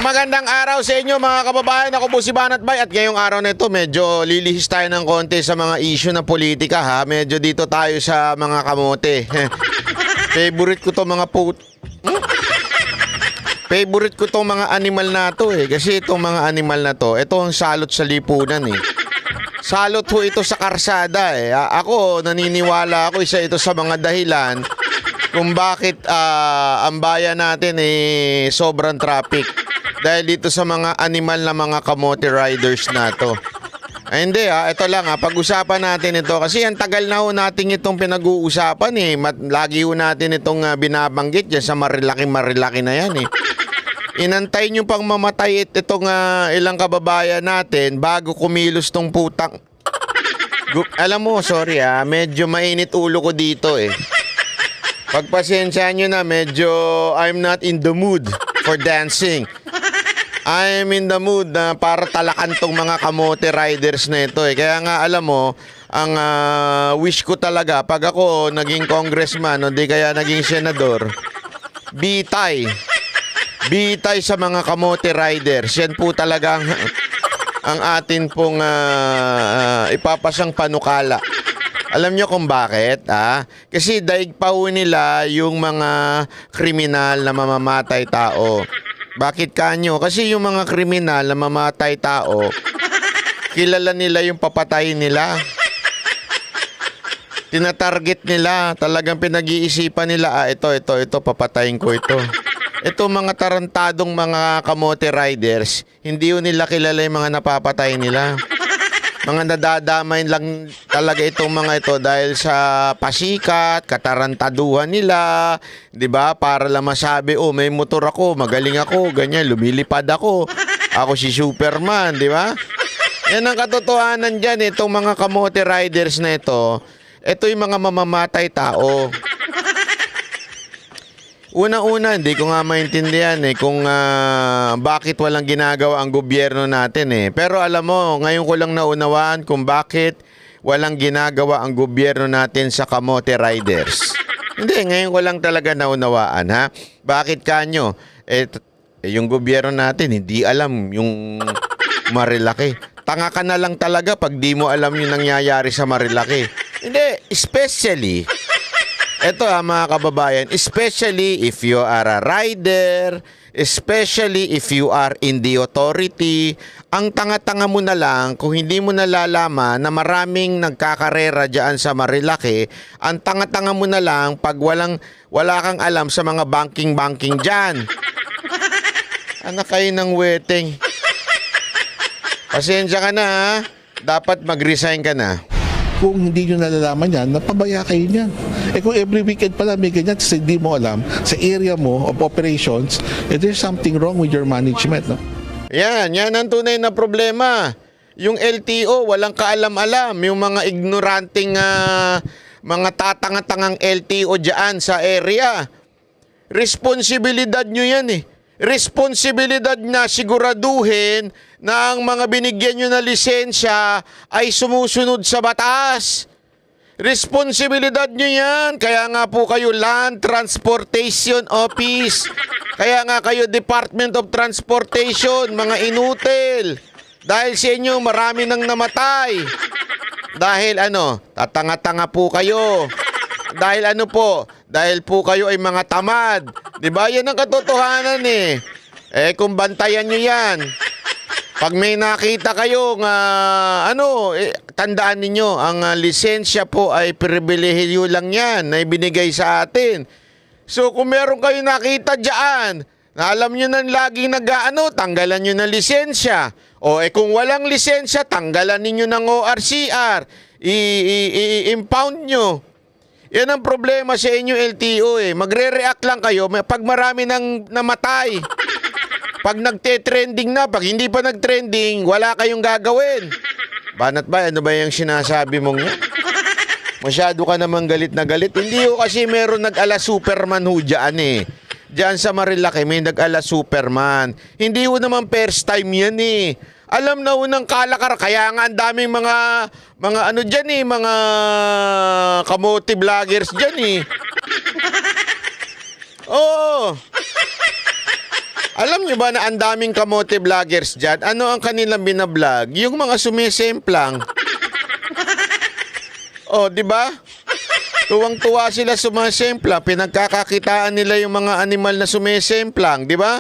Magandang araw sa inyo mga kababayan. Ako po si Banat Bay at ngayong araw na ito medyo lilihis tayo ng konti sa mga issue ng politika ha. Medyo dito tayo sa mga kamote. Favorite ko to mga Favorite ko tong mga animal na to eh. Kasi itong mga animal na to, ito ang salot sa lipunan eh. Salot ho ito sa karsada eh. Ako, naniniwala ako isa ito sa mga dahilan kung bakit ang bayan natin eh sobrang traffic. Dahil dito sa mga animal na mga kamote riders na to. Ay, hindi ito lang pag-usapan natin ito. Kasi ang tagal na ho natin itong pinag-uusapan eh. Lagi ho natin itong binabanggit dyan sa marilaki na yan eh. Inantay nyo pang mamatay itong ilang kababayan natin bago kumilos tong putang. Alam mo, sorry medyo mainit ulo ko dito eh. Pagpasensyahan nyo na, medyo I'm not in the mood for dancing. I'm in the mood na para talakan tong mga kamote riders na ito eh. Kaya nga alam mo, ang wish ko talaga pag ako naging congressman o di kaya naging senador, bitay sa mga kamote riders. Yan po talaga ang atin pong ipapasang panukala. Alam nyo kung bakit? Kasi daig pa ho nila yung mga kriminal na mamamatay tao. Bakit kanyo? Kasi yung mga kriminal na mamamatay tao, kilala nila yung papatayin nila. Tinatarget nila. Talagang pinag-iisipan nila, ito, papatayin ko ito. Ito mga tarantadong mga kamote riders, hindi yun nila kilala yung mga napapatay nila. Mga nadadamay lang talaga itong mga ito dahil sa pasikat, katarantaduhan nila, 'di ba? Para lang masabi, may motor ako, magaling ako, ganyan, lumilipad ako. Ako si Superman, 'di ba? Yan ang katotohanan diyan itong mga kamote riders na ito. Ito yung mga mamamatay tao. Una-una, hindi ko nga maintindihan kung bakit walang ginagawa ang gobyerno natin eh. Pero alam mo, ngayon ko lang naunawaan kung bakit walang ginagawa ang gobyerno natin sa kamote riders. Hindi, ngayon ko lang talaga naunawaan ha. Bakit kanyo? Yung gobyerno natin hindi alam yung Marilaki. Tanga ka na lang talaga pag di mo alam yung nangyayari sa Marilaki. Hindi, especially ito mga kababayan, especially if you are a rider, especially if you are in the authority, ang tanga-tanga mo na lang kung hindi mo nalalaman na maraming nagkakarera dyan sa Marilaki, ang tanga-tanga mo na lang pag wala kang alam sa mga banking dyan. Anak kayo ng weteng. Pasensya ka na dapat mag-resign ka na. Kung hindi nyo nalalaman yan, napabaya kayo niyan. Kung every weekend pala may ganyan, hindi mo alam, sa area mo of operations, there's something wrong with your management. No? Yan ang tunay na problema. Yung LTO, walang kaalam-alam. Yung mga ignoranting, mga tatanga-tangang LTO dyan sa area. Responsibilidad nyo yan eh. Responsibilidad na siguraduhin na ang mga binigyan nyo na lisensya ay sumusunod sa batas. Responsibilidad nyo yan. Kaya nga po kayo Land Transportation Office. Kaya nga kayo Department of Transportation, mga inutil. Dahil sa inyo marami nang namatay. Dahil tatanga-tanga po kayo. Dahil dahil po kayo ay mga tamad. Diba? Yan ang katotohanan eh. Kung bantayan nyo yan. Pag may nakita kayo tandaan ninyo, ang lisensya po ay pribilehiyo lang yan na ibinigay sa atin. So kung meron kayo nakita dyan, na alam nyo na laging tanggalan nyo ng lisensya. Kung walang lisensya, tanggalan ninyo ng ORCR. I-impound nyo. Yan ang problema sa inyo LTO eh. Magre-react lang kayo pag marami nang namatay. Pag nagte-trending na, pag hindi pa nag-trending, wala kayong gagawin. Banat ba? Ano ba yung sinasabi mong yan? Masyado ka naman galit na galit. Hindi ho kasi meron nag-ala Superman ho dyan eh. Diyan sa Marilaki may nag-ala Superman. Hindi ho naman first time yan eh. Alam na unang kalakar, kaya nga ang daming mga dyan eh, mga kamote vloggers dyan eh. Oo. Alam nyo ba na ang daming kamote vloggers dyan? Ano ang kanilang binablog? Yung mga sumisemplang. Oh, di ba? Tuwang-tuwa sila sumisemplang. Pinagkakakitaan nila yung mga animal na sumisemplang, di ba?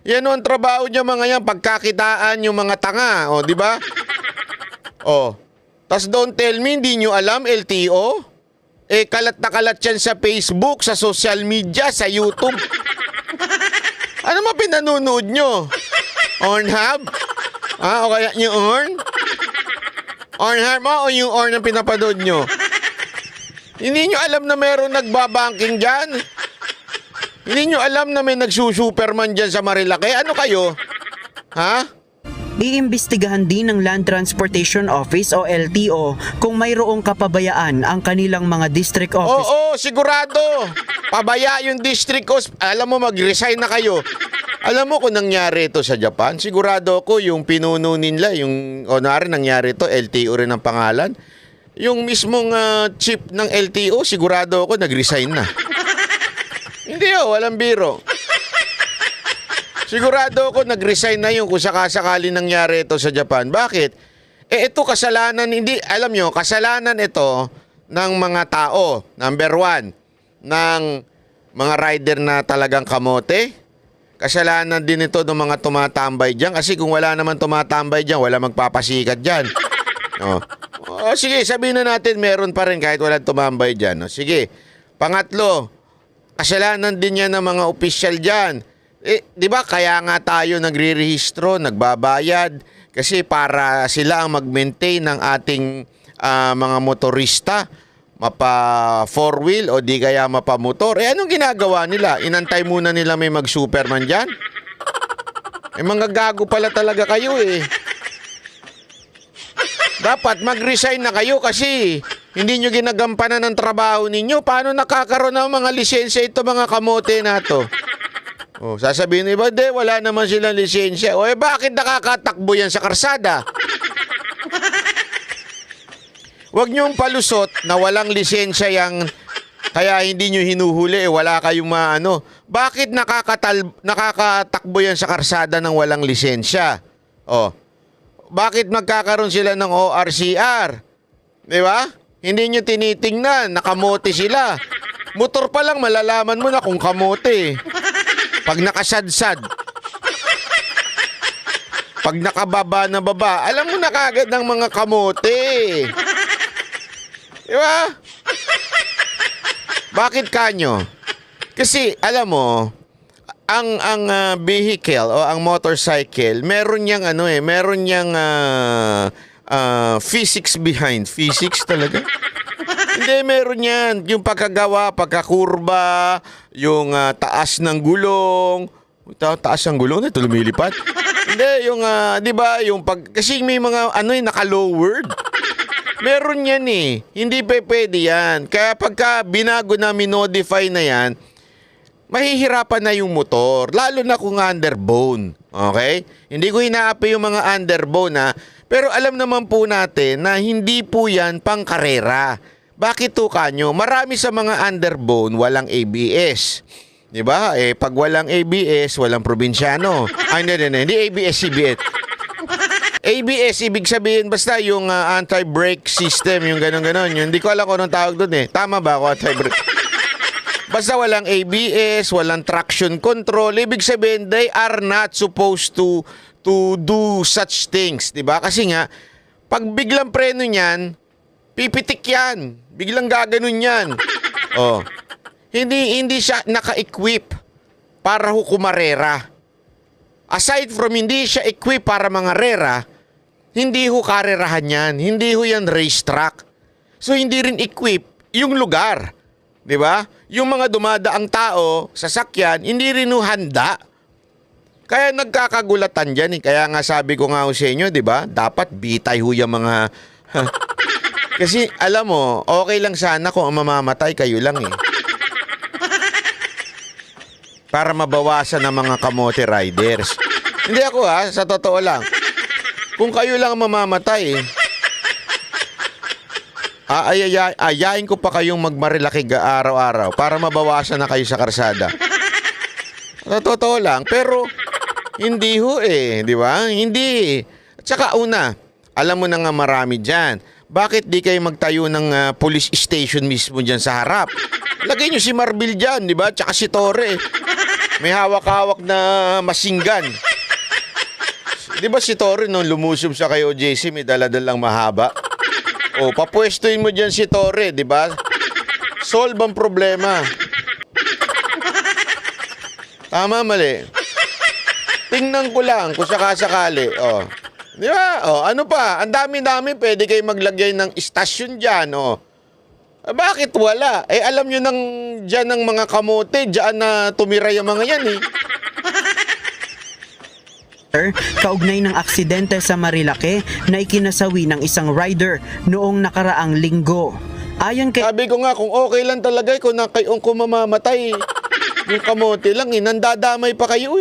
Yan ang trabaho niya mga yan, pagkakitaan yung mga tanga, oh, di ba? Oh. Tas don't tell me, hindi nyo alam, LTO? Kalat na kalat yan sa Facebook, sa social media, sa YouTube. Ano ba pinanunood nyo? Ornhub? O kaya yung Orn? Ornhub mo o yung Orn ang pinapanood nyo? Hindi nyo alam na meron nagbabanking dyan? Hindi nyo alam na may nagsusuperman dyan sa Marilaki? Ano kayo? Ha? Iimbestigahan din ng Land Transportation Office o LTO kung mayroong kapabayaan ang kanilang mga district office. Oo, sigurado. Pabaya yung district office. Alam mo, mag-resign na kayo. Alam mo kung nangyari ito sa Japan? Sigurado ko yung pinuno nila, yung nangyari ito, LTO rin ang pangalan. Yung mismong chief ng LTO, sigurado ako nag-resign na. Hindi walang biro. Sigurado ako nag-resign na yung kung sakasakali nangyari ito sa Japan. Bakit? Ito kasalanan, hindi, alam nyo, kasalanan ito ng mga tao, number 1, ng mga rider na talagang kamote. Kasalanan din ito ng mga tumatambay dyan. Kasi kung wala naman tumatambay dyan, wala magpapasikat dyan. Sige, sabihin na natin meron pa rin kahit wala tumambay dyan. Sige, pangatlo, kasalanan din yan ng mga opisyal dyan. Di ba kaya nga tayo nagre-rehistro, nagbabayad kasi para sila ang mag-maintain ng ating mga motorista, mapa four wheel o di kaya mapa motor. Anong ginagawa nila? Inantay muna nila may mag-superman dyan? Mga gago pala talaga kayo Dapat mag-resign na kayo kasi hindi nyo ginagampanan ng trabaho ninyo. Paano nakakaroon ng mga lisensya ito mga kamote na to? Sasabihin iba, wala naman silang lisensya. Bakit nakakatakbo yan sa karsada? Huwag niyong palusot na walang lisensya yang kaya hindi niyo hinuhuli, wala kayong maano. Bakit nakakatakbo yan sa karsada ng walang lisensya? Bakit magkakaroon sila ng ORCR? Di ba? Hindi niyo tinitingnan, nakamote sila. Motor pa lang, malalaman mo na kung kamote. Pag nakasadsad. Pag nakababa na baba, alam mo na kagad ng mga kamote. Di ba? Bakit kanyo? Kasi, alam mo, ang vehicle o ang motorcycle, meron niyang meron niyang physics behind. Physics talaga? Hindi, meron yan. Yung pagkagawa, pagkakurba, yung taas ng gulong. Taas ng gulong na ito lumilipat. Hindi, yung, di ba, yung kasi may mga, naka-lowered. Meron yan Hindi pwede yan. Kaya pagka binago na, minodify na yan, mahihirapan na yung motor. Lalo na kung underbone. Okay? Hindi ko inaapi yung mga underbone pero alam naman po natin na hindi po yan pang karera. Bakit to kanyo? Marami sa mga underbone walang ABS. Diba? Pag walang ABS, walang probinsyano. Hindi ABS, CBS. ABS, ibig sabihin basta yung anti-brake system, yung gano'n-gano'n. Hindi ko alam kung anong tawag doon Tama ba ako, anti-brake? Basta walang ABS, walang traction control. Ibig sabihin, they are not supposed to do such things. Diba? Kasi nga, pag biglang preno niyan, pipitik yan. Biglang gaganon yan. Hindi siya naka-equip para kumarera. Aside from hindi siya equip para mga rera, hindi karerahan yan. Hindi yan racetrack. So, hindi rin equip yung lugar. Diba? Yung mga dumadaang tao, sasakyan, hindi rin handa. Kaya nagkakagulatan dyan Kaya nga sabi ko nga sa inyo, diba? Dapat bitay yung mga... Kasi alam mo, okay lang sana kung mamamatay kayo lang Para mabawasan ng mga kamote riders. Hindi ako sa totoo lang. Kung kayo lang mamamatay ayayin ko pa kayong magmarilaki araw-araw para mabawasan na kayo sa karsada. Sa totoo lang. Pero Hindi ho di ba? Hindi. At saka una, alam mo na nga marami dyan. Bakit di kayo magtayo ng police station mismo dyan sa harap? Lagay nyo si Marbil dyan, di ba? Tsaka si Torre. May hawak-hawak na masinggan. Di ba si Torre nung lumusob siya kay OJC, may daladalang mahaba? O, papwestuin mo dyan si Torre, di ba? Solve ang problema. Tama, mali. Tingnan ko lang kung sakasakali. O. Di ba? O, ano pa? Ang dami-dami pwede kayo maglagay ng istasyon dyan. O. Bakit wala? Alam nyo nang dyan ng mga kamote, dyan na tumira yung mga yan Kaugnay ng aksidente sa Marilake na ikinasawi ng isang rider noong nakaraang linggo. Ayon kay Sabi ko nga, kung okay lang talaga, kung mamamatay, yung kamote lang, nandadamay pa kayo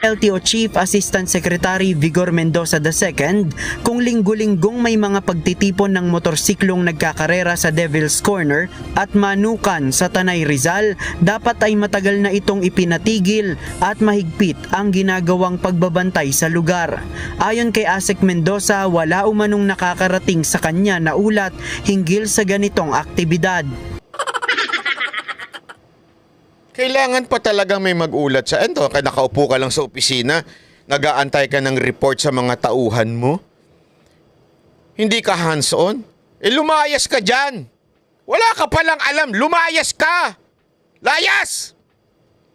LTO Chief Assistant Secretary Vigor Mendoza II, kung linggo-linggong may mga pagtitipon ng motorsiklong nagkakarera sa Devil's Corner at Manukan sa Tanay Rizal, dapat ay matagal na itong ipinatigil at mahigpit ang ginagawang pagbabantay sa lugar. Ayon kay Asek Mendoza, wala umanong nakakarating sa kanya na ulat hinggil sa ganitong aktibidad. Kailangan pa talaga may mag-ulat sa ento. Kaya nakaupo ka lang sa opisina, nag-aantay ka ng report sa mga tauhan mo. Hindi ka hands-on. Lumayas ka dyan. Wala ka palang alam. Lumayas ka. Layas!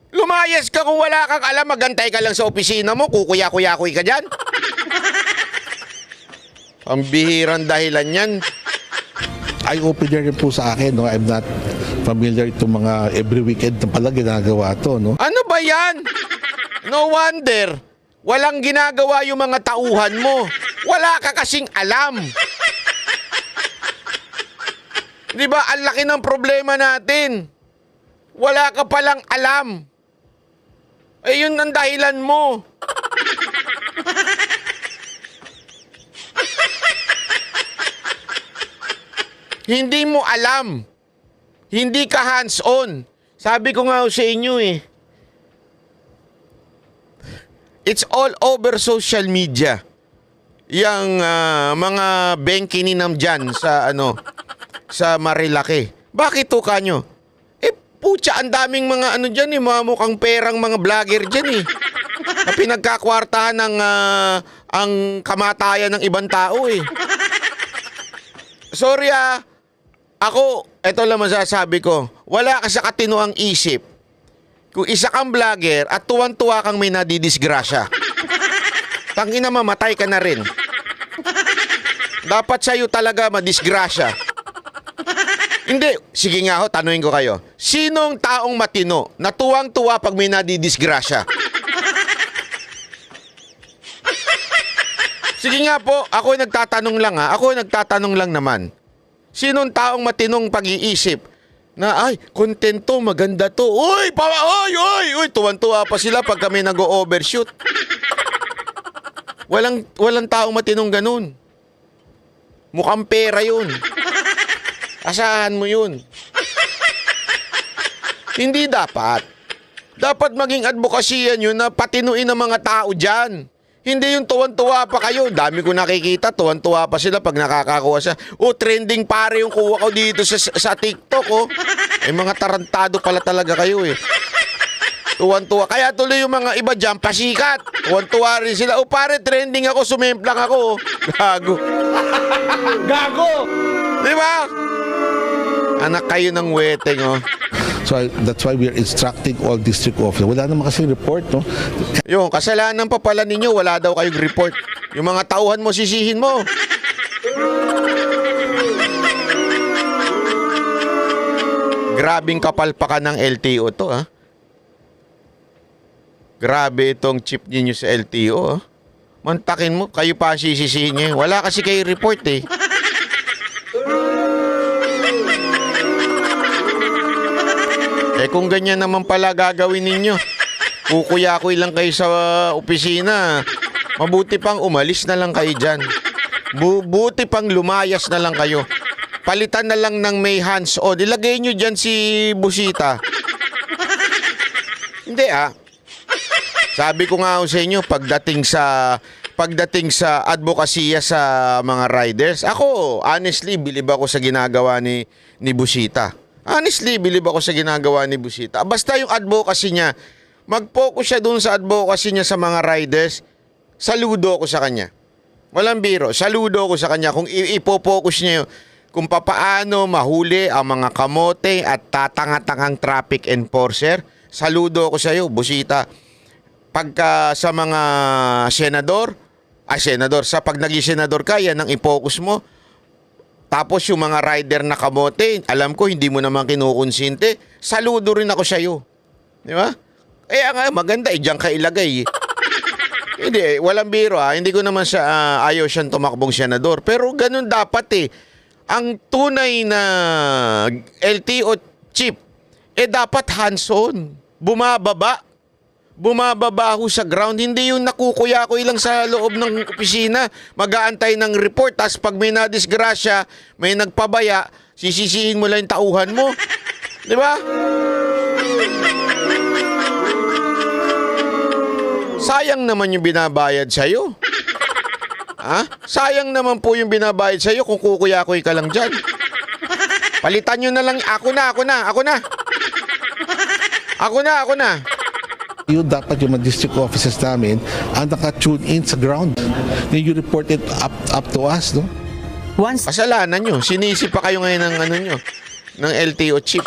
Lumayas ka kung wala kang alam. Magantay ka lang sa opisina mo. Kukuya-kuya-kuy ka dyan. Ang bihirang dahilan yan. Eye-opener rin po sa akin, no? I'm not familiar itong mga every weekend na pala ginagawa to, no? Ano ba yan? No wonder. Walang ginagawa yung mga tauhan mo. Wala ka kasing alam. Di ba, ang laki ng problema natin. Wala ka palang alam. Yun ang dahilan mo. Hindi mo alam. Hindi ka hands-on. Sabi ko nga sa inyo It's all over social media. Yang mga bengkininam dyan sa sa Marilake. Bakit to kanyo? Putya, ang daming mga dyan mga mukhang perang mga vlogger dyan na pinagkakwartahan ng ang kamatayan ng ibang tao Sorry ako, ito lang masasabi ko, wala ka sa katinoang isip. Kung isa kang vlogger at tuwan-tuwa kang may nadidisgrasya, tangina mamatay ka na rin. Dapat sa'yo talaga madisgrasya. Hindi, sige nga tanungin ko kayo. Sinong taong matino na tuwang-tuwa pag may nadidisgrasya? Sige nga po, ako nagtatanong lang Ako nagtatanong lang naman. Sinong taong matinong pag-iisip na kontento, maganda to. Uy, tuwan-tuwa pa sila pag kami nag-o-overshoot. Walang taong matinong ganun. Mukhang pera yun. Asahan mo yun. Hindi dapat. Dapat maging advokasya yun na patinuin ang mga tao dyan. Hindi yung tuwan-tuwa pa kayo. Dami ko nakikita, tuwan-tuwa pa sila pag nakakakuha siya. Trending pare yung kuha ko dito sa TikTok, mga tarantado pala talaga kayo Tuwan-tuwa. Kaya tuloy yung mga iba dyan, pasikat. Tuwan-tuwa rin sila. Pare, trending ako, sumemplang ako. Gago. Gago! Di ba? Anak kayo ng weteng, So that's why we are instructing all district officers. Wala naman kasi report, no? Yung kasalanan pa pala ninyo, wala daw kayong report. Yung mga tauhan mo, sisihin mo. Grabing kapalpakan ng LTO to, Grabe itong chip ninyo sa LTO, Mantakin mo, kayo pa ang sisisihin niyo. Wala kasi kayo report, kung ganyan naman pala gagawin ninyo, kukuya-kuy lang kayo sa opisina, mabuti pang umalis na lang kayo dyan. Buti pang lumayas na lang kayo. Palitan na lang ng may hands-on. Ilagay nyo dyan si Busita. Hindi Sabi ko nga ho sa inyo, pagdating sa advokasya sa mga riders, ako, honestly, bilib ako sa ginagawa ni Busita. Honestly, bilib ako sa ginagawa ni Busita. Basta yung advocacy niya, mag-focus siya dun sa advocacy niya sa mga riders, saludo ako sa kanya. Walang biro, saludo ako sa kanya kung ipo-focus niya yun, kung papaano mahuli ang mga kamote at tatanga-tangang traffic enforcer. Saludo ako sa iyo, Busita. Pagka sa mga senador, sa pag naging senador ka, yan ang i-focus mo. Tapos yung mga rider na kamote, alam ko hindi mo naman kinukonsinte, saludo rin ako sa iyo. Di ba? Kaya nga, maganda, diyan ka ilagay. Hindi, walang biro hindi ko naman ayaw siyang tumakbong senador. Pero ganun dapat Ang tunay na LTO chief, dapat hands-on. Bumababa ho sa ground, hindi yung nakukuya-kuy lang sa loob ng opisina, mag-aantay ng report, tapos pag may nadisgrasya, may nagpabaya, sisisihin mo lang yung tauhan mo. Di ba? Sayang naman yung binabayad sa'yo. Sayang naman po yung binabayad sa'yo kung kukuya-kuy ka lang dyan. Palitan nyo na lang, ako na. Yun dapat yung mga district offices namin ang naka-tune in sa ground. Then you report it up to us, no? Once Kasalanan nyo. Sinisi pa kayo ngayon ng LTO chief.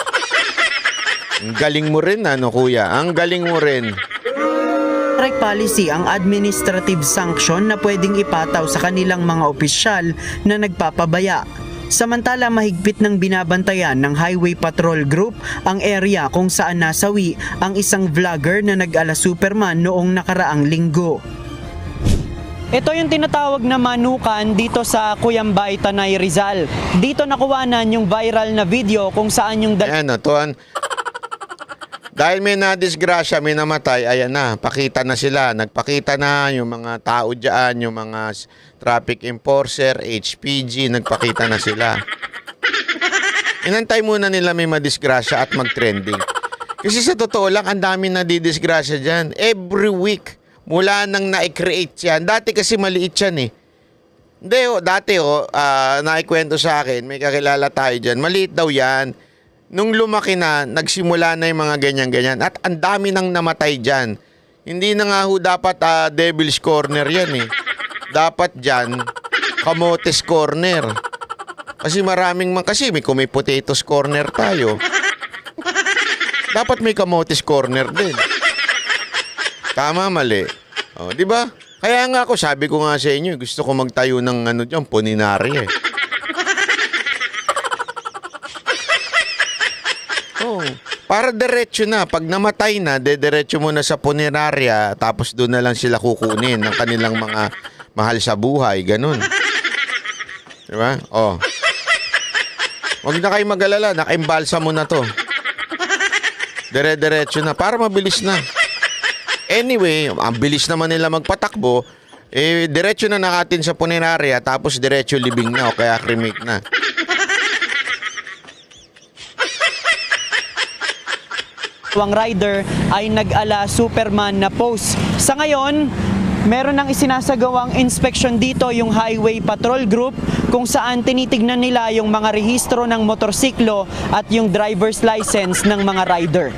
Ang galing mo rin, kuya? Ang galing mo rin. strike policy ang administrative sanction na pwedeng ipataw sa kanilang mga opisyal na nagpapabaya. Samantala, mahigpit ng binabantayan ng Highway Patrol Group ang area kung saan nasawi ang isang vlogger na nag-ala Superman noong nakaraang linggo. Ito yung tinatawag na manukan dito sa Cuyambay, Tanay, Rizal. Dito nakuwanan yung viral na video kung saan yung... Tuan. Dahil may nadisgrasya, may namatay, ayan na, pakita na sila. Nagpakita na yung mga tao dyan, yung mga traffic enforcer, HPG, nagpakita na sila. Inantay muna nila may madisgrasya at mag-trending. Kasi sa totoo lang, ang dami nadidisgrasya dyan. Every week, mula nang na-create yan. Dati kasi maliit yan Hindi dati naikwento sa akin, may kakilala tayo dyan, maliit daw yan. Nung lumaki na, nagsimula na yung mga ganyan-ganyan. At ang dami nang namatay dyan. Hindi na nga dapat Devil's Corner yan Dapat dyan, Kamotes Corner. Kasi kasi kung may Potatoes Corner tayo, dapat may Kamotes Corner din. Tama, mali. Di ba? Kaya nga sabi ko nga sa inyo, gusto ko magtayo ng dyan, puninari para diretso na. Pag namatay na, diretso mo na sa punerarya, tapos doon na lang sila kukunin ng kanilang mga mahal sa buhay. Ganun. Diba? Huwag na kayo mag-alala. Naka-imbalsa mo na to. Diretso na. Para mabilis na. Anyway, ang bilis naman nila magpatakbo. Diretso na nakatin sa punerarya, tapos diretso libing na o kaya cremate na. Ang rider ay nag-ala Superman na post. Sa ngayon, meron nang isinasagawang inspection dito yung Highway Patrol Group kung saan tinitignan nila yung mga rehistro ng motorsiklo at yung driver's license ng mga rider.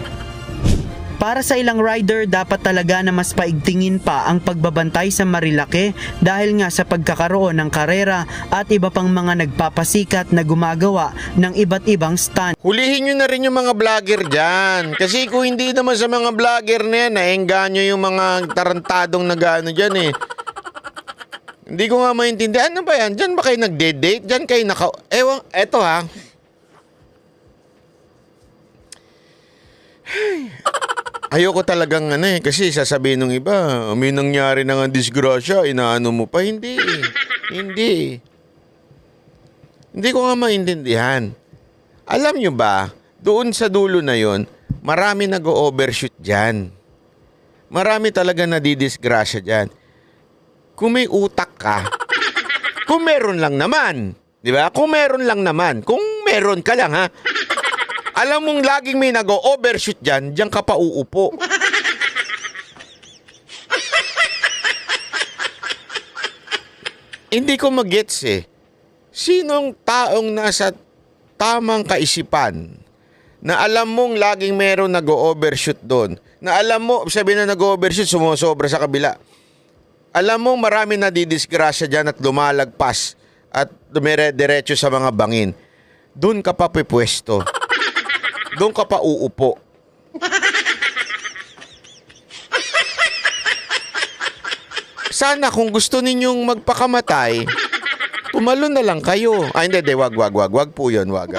Para sa ilang rider, dapat talaga na mas paigtingin pa ang pagbabantay sa Marilake dahil nga sa pagkakaroon ng karera at iba pang mga nagpapasikat na gumagawa ng iba't ibang stunt. Hulihin nyo na rin yung mga vlogger dyan. Kasi kung hindi naman sa mga vlogger na yan, naengganyo yung mga tarantadong nag-ano dyan Hindi ko nga maintindihan. Ano ba yan? Dyan ba kayo nagde-date? Dyan kayo eto Ayoko talagang kasi sasabihin ng iba, may nangyari na nga disgrasya, inaano mo pa. Hindi. Hindi ko nga maintindihan. Alam nyo ba, doon sa dulo na yon, marami nag-overshoot dyan. Marami talaga nadidisgrasya dyan. Kung may utak ka, kung meron lang naman, di ba? Kung meron lang naman, kung meron ka lang alam mong laging may nag-overshoot dyan ka pa uupo. Hindi ko magets eh. Sinong taong nasa tamang kaisipan na alam mong laging meron nag-overshoot doon, na alam mo, sabi na nag-overshoot, sumusobra sa kabila. Alam mo, marami na didisgrasya dyan at lumalagpas at dumire-diretso sa mga bangin. Doon ka pa pipwesto. Doon ka pa uupo. Sana kung gusto ninyong magpakamatay, tumalon na lang kayo. Ay, hindi, wag. Wag po yun, wag.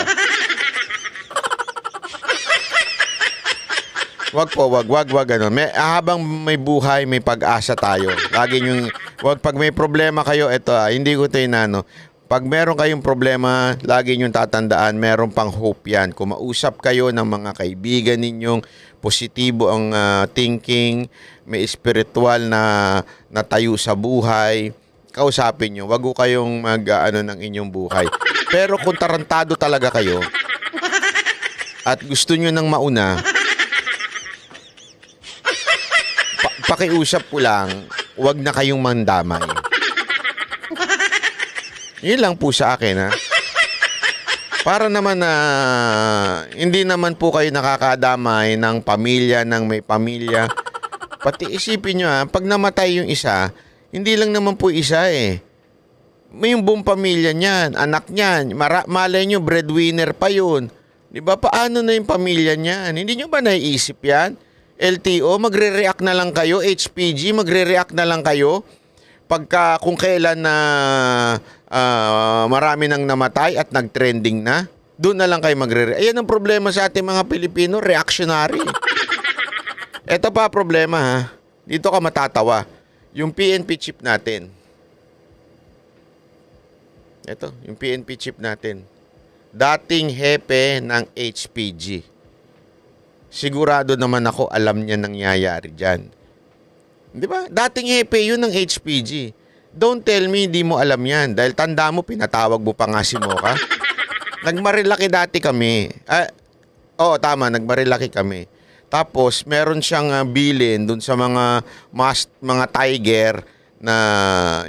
Wag po, wag. Ano. Habang may buhay, may pag-asa tayo. Lagi yung, pag may problema kayo, hindi ko ito inano. Pag meron kayong problema, lagi niyong tatandaan, meron pang hope yan. Kung mausap kayo ng mga kaibigan ninyong, positibo ang thinking, may spiritual na tayo sa buhay, kausapin nyo. Wag ko kayong ng inyong buhay. Pero kung tarantado talaga kayo, at gusto nyo nang mauna, pakiusap ko lang, wag na kayong mandamay. Yun lang po sa akin, ha. Para naman na hindi naman po kayo nakakadamay ng pamilya, ng may pamilya. Pati isipin nyo, ha, pag namatay yung isa, hindi lang naman po isa eh. May yung buong pamilya niyan, anak niyan, malay nyo breadwinner pa yun. Di ba? Paano na yung pamilya niyan? Hindi nyo ba naiisip yan? LTO, magre-react na lang kayo. HPG, magre-react na lang kayo. Pagka kung kailan na marami nang namatay at nag-trending na, doon na lang kayo magre-react. Ayan ang problema sa ating mga Pilipino, reactionary. Ito pa problema, ha. Dito ka matatawa. Yung PNP chip natin. Ito, yung PNP chip natin. Dating hepe ng HPG. Sigurado naman ako alam niya nangyayari dyan. Di ba? Dating hepe yun ng HPG. Don't tell me hindi mo alam yan. Dahil tanda mo, pinatawag mo pa nga si Mocha. Nagmarilaki dati kami. Tama, nagmarilaki kami. Tapos, meron siyang bilin dun sa mga tiger na,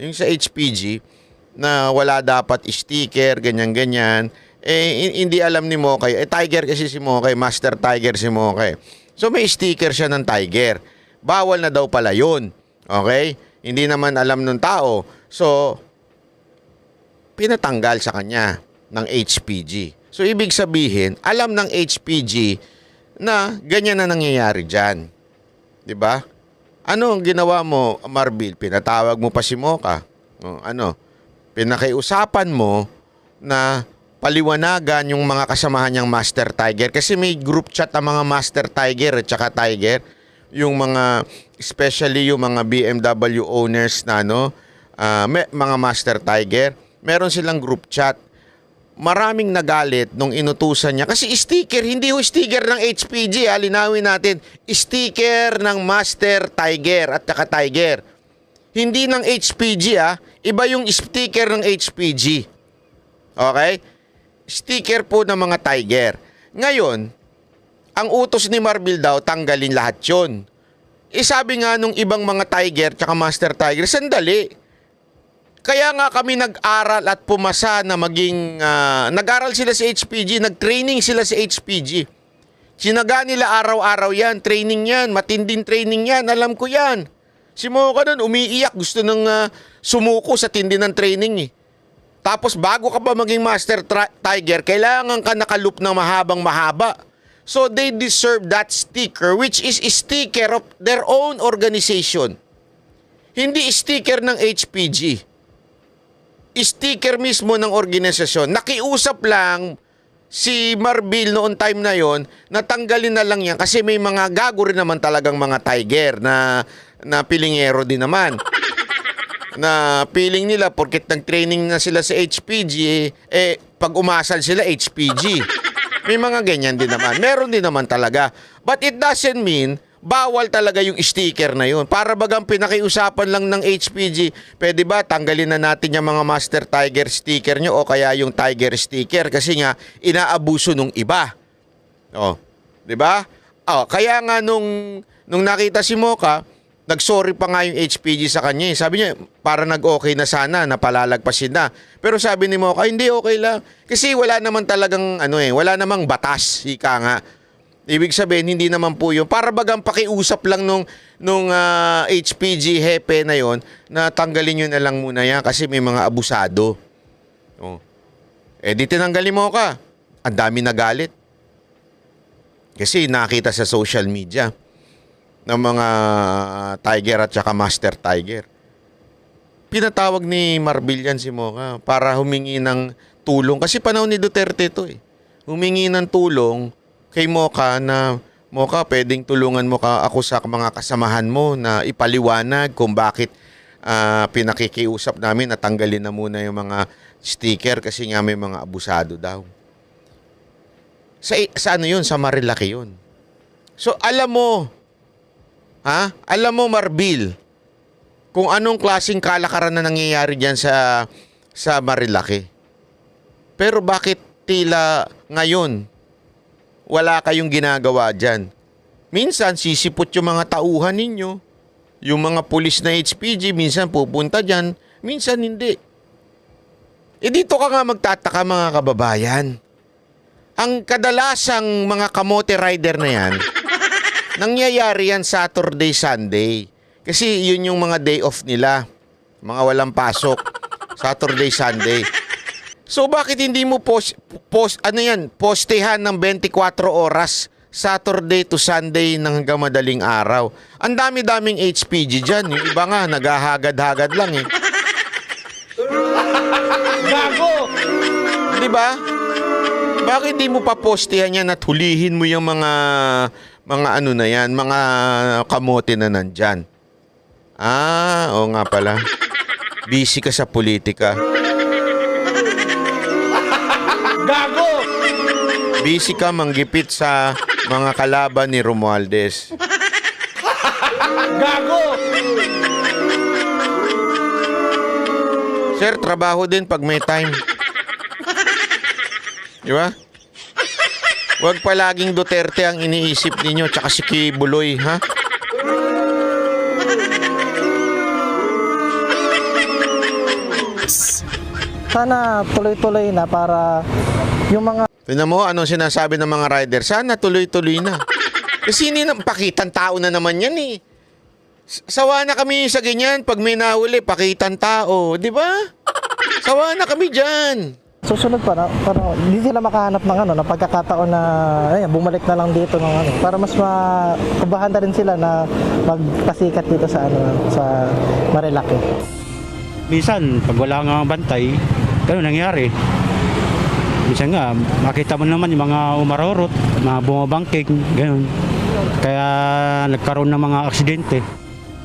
yung sa HPG, na wala dapat sticker, ganyan-ganyan. Hindi alam ni Mocha. Tiger kasi si Mocha, Master Tiger si Mocha. So, may sticker siya ng tiger. Bawal na daw pala yun. Okay? Hindi naman alam ng tao. So, pinatanggal sa kanya ng HPG. So, ibig sabihin, alam ng HPG na ganyan na nangyayari dyan. Diba? Ano ang ginawa mo, Marbil? Pinatawag mo pa si Mocha. Pinakiusapan mo na paliwanagan yung mga kasamahan niyang Master Tiger. Kasi may group chat ang mga Master Tiger at saka Tiger. Yung mga, especially yung mga BMW owners na mga Master Tiger, meron silang group chat. Maraming nagalit nung inutusan niya. Kasi sticker, hindi ho sticker ng HPG, linawin natin. Sticker ng Master Tiger at saka Tiger. Hindi ng HPG, iba yung sticker ng HPG. Okay? Sticker po ng mga Tiger. Ngayon, ang utos ni Marbil daw, tanggalin lahat yun. Sabi nga nung ibang mga Tiger tsaka Master Tiger, sandali. Kaya nga kami nag-aral at pumasa na maging, nag-aral sila sa HPG, nag-training sila sa HPG. Sinaga nila araw-araw yan, training yan, matinding training yan, alam ko yan. Si Mocha nun, umiiyak, gusto nang sumuko sa tindi ng training eh. Tapos bago ka pa maging Master Tiger, kailangan ka nakaloop ng mahabang mahaba. So they deserve that sticker, which is a sticker of their own organization. Hindi sticker ng HPG. Sticker mismo ng organisasyon. Nakiusap lang si Marbil noon time na yon, natanggalin na lang yan kasi may mga gago rin naman talagang mga Tiger na pilingero din naman. Na feeling nila porket nag-training na sila sa HPG, pag umasal sila HPG. May mga ganyan din naman. Meron din naman talaga. But it doesn't mean bawal talaga yung sticker na yun. Para bagang pinakiusapan lang ng HPG, pwede ba tanggalin na natin yung mga Master Tiger sticker nyo o kaya yung Tiger sticker kasi nga inaabuso nung iba. Di ba? Kaya nga nung nakita si Mocha, Nag-sorry pa nga yung HPG sa kanya. Sabi niya, para nag-okay na sana, napalalagpasin na. Pero sabi ni Mocha, hindi, okay lang. Kasi wala naman talagang, wala namang batas, ika nga. Ibig sabihin, hindi naman po yun. Para bagang pakiusap lang nung HPG hepe na yon na tanggalin nyo na lang muna yan kasi may mga abusado. Oh. Di tinanggalin mo ka. Ang dami nagalit. Kasi nakita sa social media ng mga Tiger at saka Master Tiger. Pinatawag ni Marbillan si Mocha para humingi ng tulong. Kasi panahon ni Duterte ito eh. Humingi ng tulong kay Mocha na, Mocha, pwedeng tulungan mo ako sa mga kasamahan mo na ipaliwanag kung bakit pinakikiusap namin na tanggalin na muna yung mga sticker kasi nga may mga abusado daw. Sa ano yun? Sa Marilaki yun. So alam mo, Marbil, kung anong klaseng kalakaran na nangyayari dyan sa Marilaki. Pero bakit tila ngayon wala kayong ginagawa dyan? Minsan sisipot yung mga tauhan ninyo, yung mga pulis na HPG, minsan pupunta dyan, minsan hindi. Dito ka nga magtataka mga kababayan. Ang kadalasang mga kamote rider na yan, nangyayari yan Saturday, Sunday. Kasi yun yung mga day off nila. Mga walang pasok. Saturday, Sunday. So bakit hindi mo postehan ng 24 oras Saturday to Sunday ng hanggang madaling araw? Ang dami-daming HPG dyan. Yung iba nga, naghahagad-hagad lang eh. Gago! Di ba? Bakit di mo pa postehan yan at hulihin mo yung mga kamote na nandyan? Oo nga pala. Busy ka sa politika. Gago! Busy ka manggipit sa mga kalaban ni Romualdez. Gago! Sir, trabaho din pag may time. Di ba? Huwag palaging Duterte ang iniisip ninyo tsaka si Kibuloy, ha? Sana tuloy-tuloy na para yung mga... Tignan mo, anong sinasabi ng mga rider? Sana tuloy-tuloy na. Kasi hindi na, pakitang tao na naman yan eh. Sawa na kami sa ganyan. Pag may nahuli, pakitang tao. Di ba? Sawa na kami dyan. Susunod para hindi sila makahanap ng na pagkakataon na bumalik na lang dito ng para mas makabahan na rin sila na magpasikat dito sa sa Marilaki. Minsan pag wala nga bantay, gano'n nangyari. Minsan nga makita mo naman yung mga umarorot, mga bumabangking, gano'n. Kaya nagkaroon ng mga aksidente.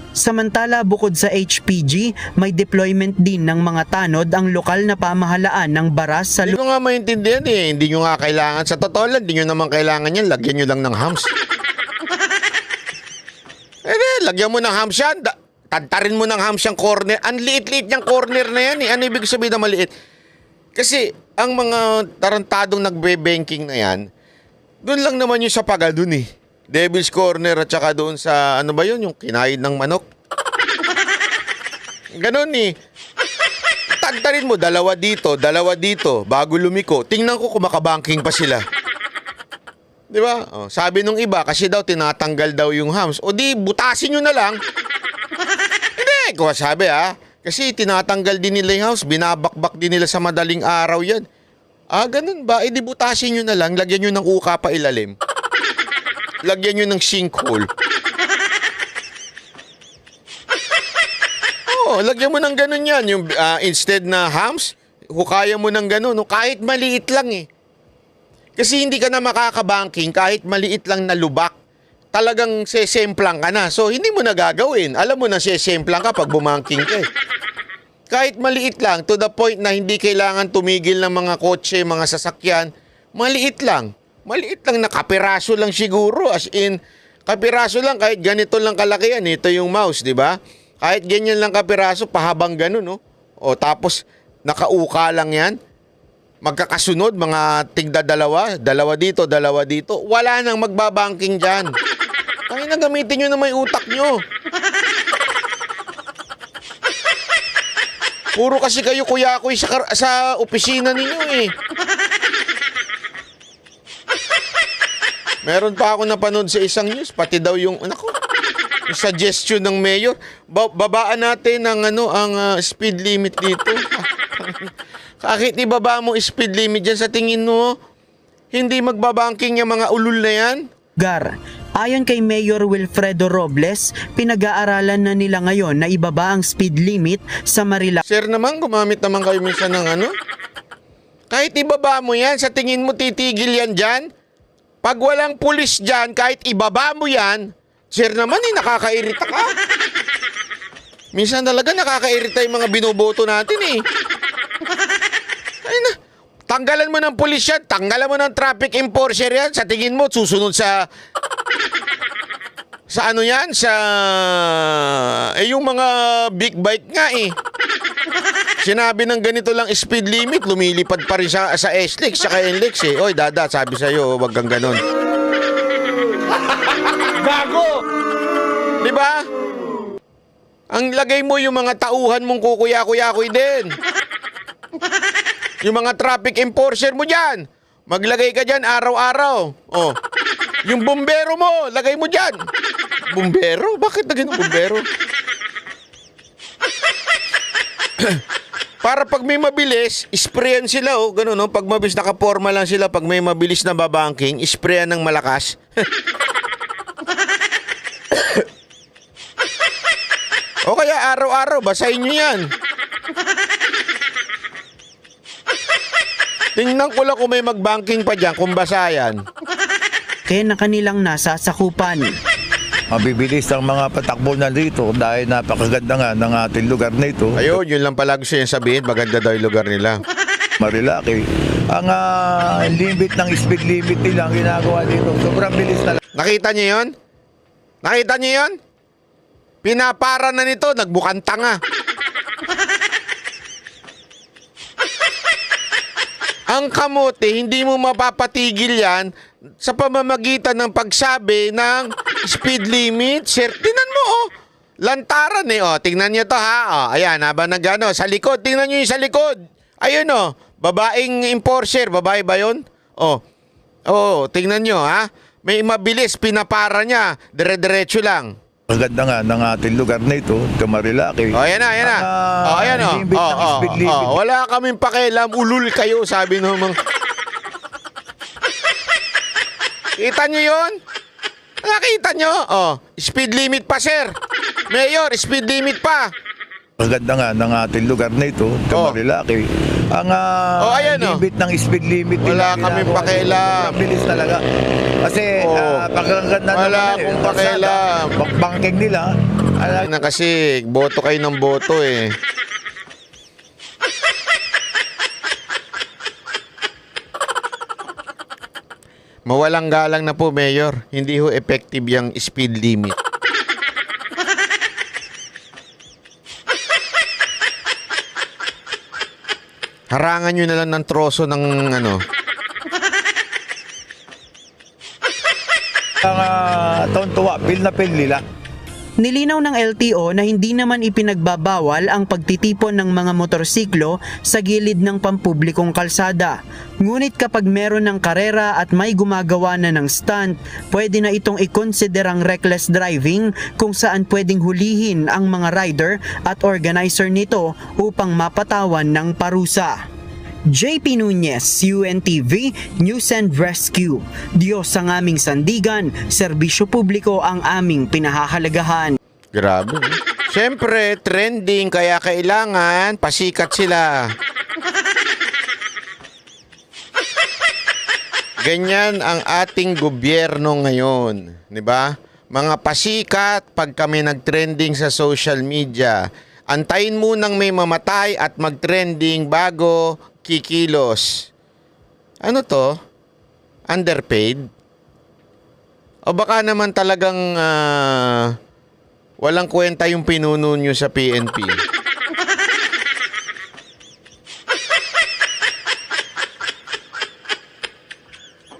Samantala, bukod sa HPG, may deployment din ng mga tanod ang lokal na pamahalaan ng baras sa Hindi ko nga maintindihan eh. Hindi nyo nga kailangan. Sa totoo lang, hindi nyo naman kailangan yan. Lagyan nyo lang ng hams. Lagyan mo ng hams yan. Tantarin mo ng hams yung corner. Ang liit-liit niyang corner na yan eh. Ano ibig sabihin na maliit? Kasi ang mga tarantadong nagbe-banking na yan, doon lang naman yung sa pagadun eh. Devil's Corner at saka doon sa, ano ba yun, yung kinain ng manok. Ganon eh. Tantarin mo, dalawa dito, bago lumiko. Tingnan ko kung makabanking pa sila. Di ba? Sabi nung iba, kasi daw tinatanggal daw yung hams. O di, butasin nyo na lang. Hindi, ko sabi kasi tinatanggal din nila yung hams, binabakbak din nila sa madaling araw yan. Ganun ba? Di butasin nyo na lang, lagyan nyo ng uka pa ilalim. Lagyan nyo ng sinkhole. Lagyan mo ng ganun yan. Yung, instead na hams, hukaya mo ng ganun. Kahit maliit lang eh. Kasi hindi ka na makakabanking kahit maliit lang na lubak. Talagang sesemplang ka na. So, hindi mo na gagawin. Alam mo na sesemplang ka pag bumangking ka eh. Kahit maliit lang, to the point na hindi kailangan tumigil ng mga kotse, mga sasakyan, maliit lang. Maliit lang na kapiraso lang siguro. As in, kapiraso lang kahit ganito lang kalaki yan. Ito yung mouse, di ba? Kahit ganyan lang kapiraso, pahabang ganun, no? Tapos, nakauka lang yan. Magkakasunod, mga tigda dalawa dito. Wala nang magbabanking dyan. Kaya na gamitin nyo na may utak nyo. Puro kasi kayo kuya-kuy sa opisina ninyo eh. Meron pa ako napanood sa isang news, pati daw yung suggestion ng mayor, babaan natin ang speed limit dito. Kahit ibaba mo speed limit dyan, sa tingin mo, hindi magbabanking yung mga ulul na yan? Gar. Ayon kay Mayor Wilfredo Robles, pinag-aaralan na nila ngayon na ibaba ang speed limit sa Marilac. Sir naman, gumamit naman kayo minsan ng Kahit ibaba mo yan, sa tingin mo titigil yan dyan? Pag walang pulis dyan, kahit ibaba mo yan, sir naman nakakairita ka. Minsan talaga nakakairita yung mga binoboto natin eh. Ay na, tanggalan mo ng pulis yan, tanggalan mo ng traffic enforcer yan, sa tingin mo susunod sa ano yan? Yung mga big bike nga eh. Sinabi ng ganito lang speed limit, lumilipad pa rin sa SLEX, sa NLEX eh. Oy, dada, sabi sa'yo, wag kang ganon. Gago! Di ba? Ang lagay mo yung mga tauhan mong kukuya-kuya-kuy din. Yung mga traffic enforcer mo dyan. Maglagay ka dyan araw-araw. Oh. Yung bumbero mo, lagay mo dyan. Bumbero? Bakit na ganun bumbero? Para pag may mabilis, sprayan sila ganun Pag mabilis nakaporma lang sila, pag may mabilis na babanking, sprayan ng malakas. O kaya araw-araw, basahin nyo yan. Tingnan ko lang kung may magbanking pa dyan, kung basa yan. Kaya na kanilang nasasakupan. Mabibilis ang mga patakbo na dito dahil napakaganda nga ng ating lugar na ito. Ayun, yun lang pala gusto yung sabihin, maganda daw yung lugar nila. Marilaki. Ang limit ng speed limit nila ang ginagawa dito. Sobrang bilis talaga. Nakita niyo yun? Nakita niyo yun? Pinapara na nito, nagbukang tanga. Ang kamote, hindi mo mapapatigil yan sa pamamagitan ng pagsabi ng speed limit. Sir, tingnan mo lantaran tingnan niyo to ha. Ayan, habang sa likod, tingnan niyo yung sa likod. Ayun babaeng enforcer, babae ba yun? Tingnan niyo ha. May mabilis, pinapara niya, dire-diretso lang. Maganda nga ng ating lugar na ito, Marilaki. Ayan na. Ayan limit ng speed limit. Wala kaming pakialam, ulul kayo, sabi ng mga... Kita nyo yun? Nakita nyo? Speed limit pa, sir. Mayor, speed limit pa. Maganda nga ng ating lugar na ito, Marilaki. Ang limit ng speed limit wala kaming pakialam. Sobrang bilis talaga. Kasi pagkaganda wala akong pakialam. Banking nila. Na kasi, boto kayo ng boto eh. Mawalang galang na po, Mayor. Hindi ho effective yung speed limit. Harangan nyo na lang ng troso ng Ang taon-tuwa, feel na feel nila. Nilinaw ng LTO na hindi naman ipinagbabawal ang pagtitipon ng mga motorsiklo sa gilid ng pampublikong kalsada. Ngunit kapag meron ng karera at may gumagawa na ng stunt, pwede na itong i-consider ang reckless driving kung saan pwedeng hulihin ang mga rider at organizer nito upang mapatawan ng parusa. JP Nunez, UNTV, News and Rescue. Diyos ang aming sandigan, serbisyo publiko ang aming pinahahalagahan. Grabe. Siyempre, trending, kaya kailangan pasikat sila. Ganyan ang ating gobyerno ngayon, 'di ba? Mga pasikat pag kami nag-trending sa social media. Antayin munang may mamatay at mag-trending bago kikilos. Ano to? Underpaid? O baka naman talagang walang kwenta yung pinuno nyo sa PNP.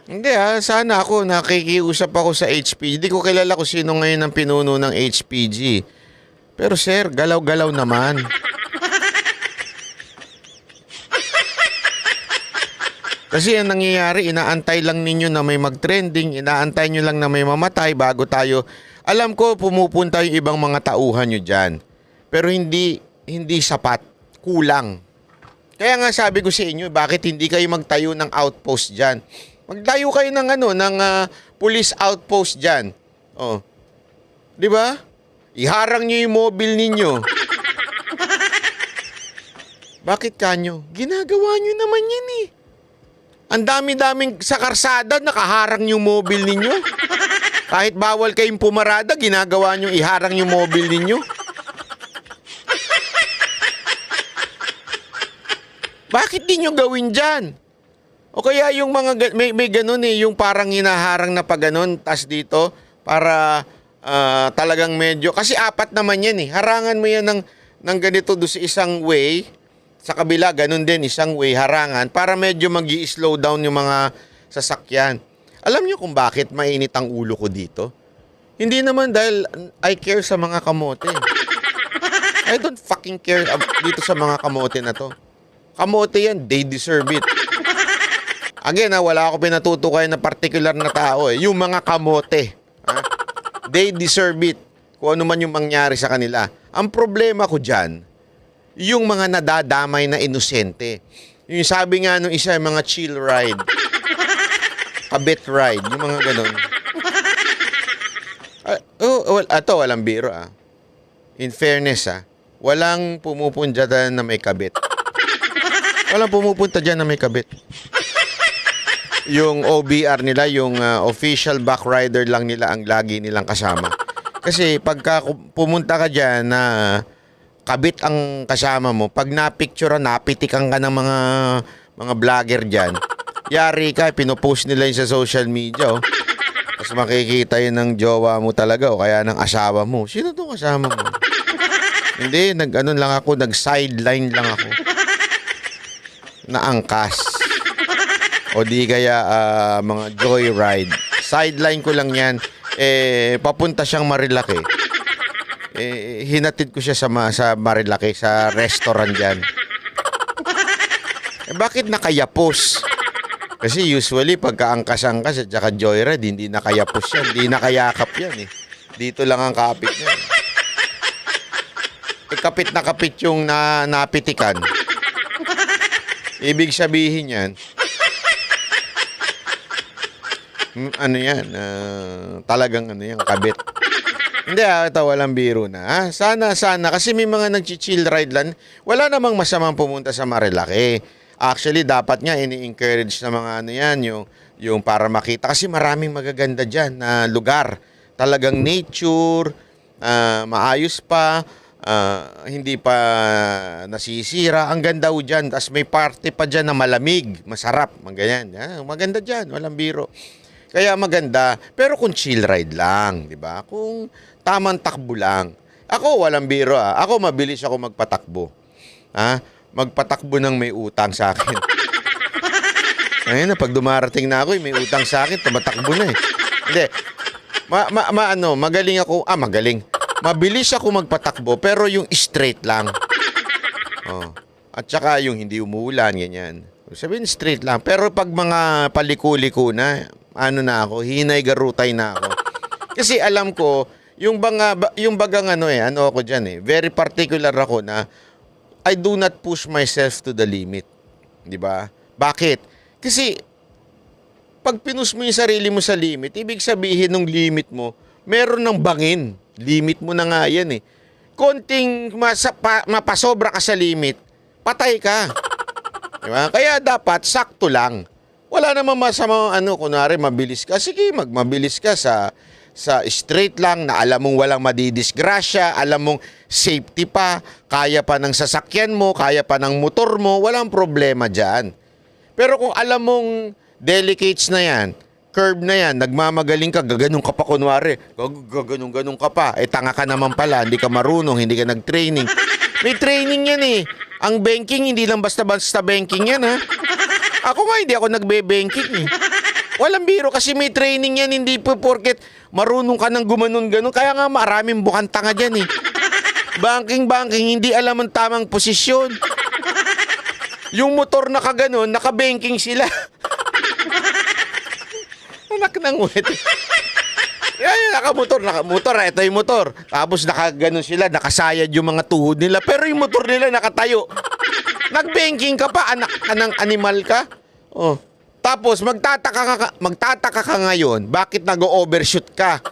Hindi sana ako nakikiusap ako sa HPG. Hindi ko kilala kung sino ngayon ang pinuno ng HPG. Pero sir, galaw-galaw naman. Kasi ang nangyayari, inaantay lang ninyo na may mag-trending, inaantay nyo lang na may mamatay bago tayo. Alam ko, pumupunta yung ibang mga tauhan nyo dyan. Pero hindi sapat. Kulang. Kaya nga sabi ko sa inyo, bakit hindi kayo magtayo ng outpost dyan? Magtayo kayo ng police outpost dyan. Oh. 'Di ba? Iharang nyo yung mobile ninyo. Bakit kanyo? Ginagawa nyo naman yan eh. Ang dami-daming sa karsada, nakaharang yung mobile ninyo. Kahit bawal kayong pumarada, ginagawa nyo iharang yung mobile ninyo. Bakit di nyo gawin dyan? O kaya yung mga, may ganun eh, yung parang hinaharang na pag ganun, tas dito, para talagang medyo, kasi apat naman yan eh. Harangan mo yan ng ganito doon sa isang way, sa kabila, ganun din, isang way, harangan, para medyo mag-i-slow down yung mga sasakyan. Alam nyo kung bakit mainit ang ulo ko dito? Hindi naman dahil I care sa mga kamote. I don't fucking care dito sa mga kamote na to. Kamote yan, they deserve it. Again, wala ako pinatutukoy na particular na tao eh. Yung mga kamote. They deserve it. Kung ano man yung mangyari sa kanila. Ang problema ko dyan, yung mga nadadamay na inosente. Yung sabi nga nung isa, yung mga chill ride. Kabit ride. Yung mga ganun. Walang biro In fairness walang pumupunta dyan na may kabit. Walang pumupunta dyan na may kabit. Yung OBR nila, yung official back rider lang nila ang lagi nilang kasama. Kasi pagka pumunta ka dyan na kabit ang kasama mo, pag napicture, napitikan ka ng mga vlogger dyan, yari ka, pinopost nila yun sa social media. Tapos makikita yun ng jowa mo talaga o kaya ng asawa mo. Sino itong kasama mo? Hindi, nag-sideline lang ako. Naangkas. O di kaya mga joyride. Sideline ko lang yan. Papunta siyang Marilaki. Hinatid ko siya sa Marilaki, sa restaurant dyan. Bakit nakayapos? Kasi usually pagka-angkas-angkas at saka joyride, hindi nakayapos yan. Hindi nakayakap yan Dito lang ang kapit niya. Kapit na kapit yung napitikan. Ibig sabihin yan, talagang kabit. Hindi ito walang biro na. Sana, kasi may mga nag-chill ride lang. Wala namang masamang pumunta sa Marilaki. Actually, dapat nga ini-encourage na mga yung para makita. Kasi maraming magaganda dyan na lugar. Talagang nature, maayos pa, hindi pa nasisira. Ang ganda ho dyan. Tapos may party pa dyan na malamig, masarap, ganyan. Maganda dyan, walang biro. Kaya maganda, pero kung chill ride lang, di ba? Kung tamang takbo lang. Ako, walang biro Ako, mabilis ako magpatakbo. Magpatakbo ng may utang sa akin. Ayun pag dumarating na ako, may utang sa akin, tumatakbo na Hindi. Magaling ako. Magaling. Mabilis ako magpatakbo, pero yung straight lang. At saka yung hindi umuulan, ganyan. Sabihin straight lang. Pero pag mga paliko-liko na, hinay garutay na ako. Kasi alam ko, yung bagang ako dyan very particular ako na I do not push myself to the limit. Di ba? Bakit? Kasi pag pinus mo yung sarili mo sa limit, ibig sabihin ng limit mo, meron ng bangin. Limit mo na nga yan Konting mapasobra ka sa limit, patay ka. Diba? Kaya dapat sakto lang. Wala namang masama kunwari mabilis ka. Sige, magmabilis ka sa straight lang na alam mong walang madidisgrasya, alam mong safety pa, kaya pa ng sasakyan mo, kaya pa ng motor mo, walang problema dyan. Pero kung alam mong delicates na yan, curve na yan, nagmamagaling ka, gaganong ka pa kunwari, gaganong ka pa, tanga ka naman pala, hindi ka marunong, hindi ka nag-training. May training yan Ang banking, hindi lang basta-basta banking yan Ako nga, hindi ako nagbe-banking Walang biro kasi may training yan, hindi po porket marunong ka ng gumanon-ganon. Kaya nga maraming bukang tanga dyan Banking, hindi alam ang tamang posisyon. Yung motor na kaganon, naka-banking sila. Anak ng wet. Yan, nakamotor, ito yung motor. Tapos nakaganon sila, nakasayad yung mga tuhod nila. Pero yung motor nila nakatayo. Nag-banking ka pa, anak ka ng animal ka. Oh. Tapos magtataka ka ngayon, bakit nag-overshoot ka?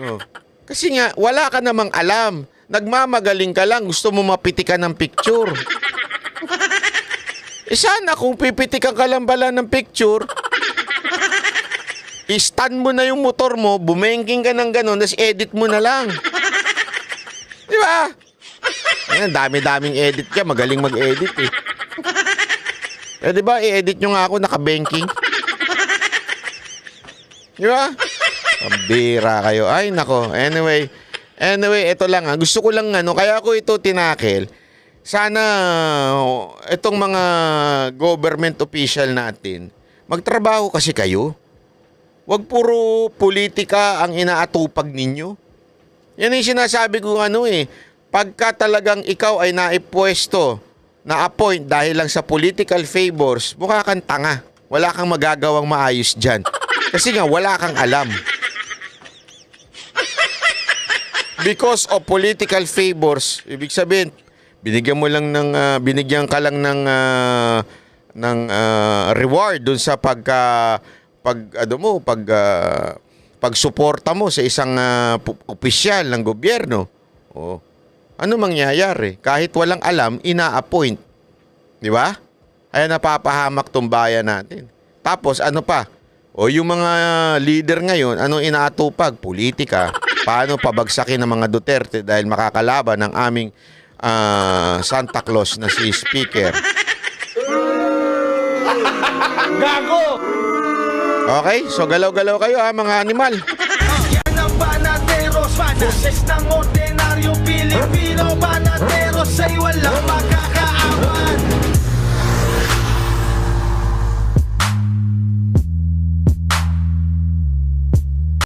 Oh. Kasi nga, wala ka namang alam. Nagmamagaling ka lang, gusto mo mapitikan ng picture. Sana kung pipitikan ka lang pala ng picture, i-stand mo na yung motor mo, bumengking ka ng gano'n, tapos edit mo na lang. Di ba? Ayan, dami-daming edit ka, magaling mag-edit eh. Di ba, i-edit nyo nga ako naka-banking. Di ba? Pambira kayo. Ay, nako. Anyway, ito lang ha. Gusto ko lang kaya ako ito tinakil. Sana itong mga government official natin, magtrabaho kasi kayo. Wag puro politika ang inaatupag ninyo. Yan yung sinasabi ko pagka talagang ikaw ay naipwesto, na-appoint dahil lang sa political favors, mukha kang tanga. Wala kang magagawang maayos dyan. Kasi nga, wala kang alam. Because of political favors, ibig sabihin, binigyan ka lang ng reward dun sa pagsuporta mo sa isang opisyal ng gobyerno. Oh. Ano mangyayari? Kahit walang alam, ina-appoint. Di ba? Ay napapahamak tong bayan natin. Tapos ano pa? O yung mga leader ngayon, anong inaatupag? Politika. Paano pabagsakin ng mga Duterte dahil makakalaban ng aming Santa Claus na si Speaker. Gago! Okay, so galaw-galaw kayo mga animal. Yan ang banateros, boses ng ordinaryong Pilipino. Banateros ay walang makaka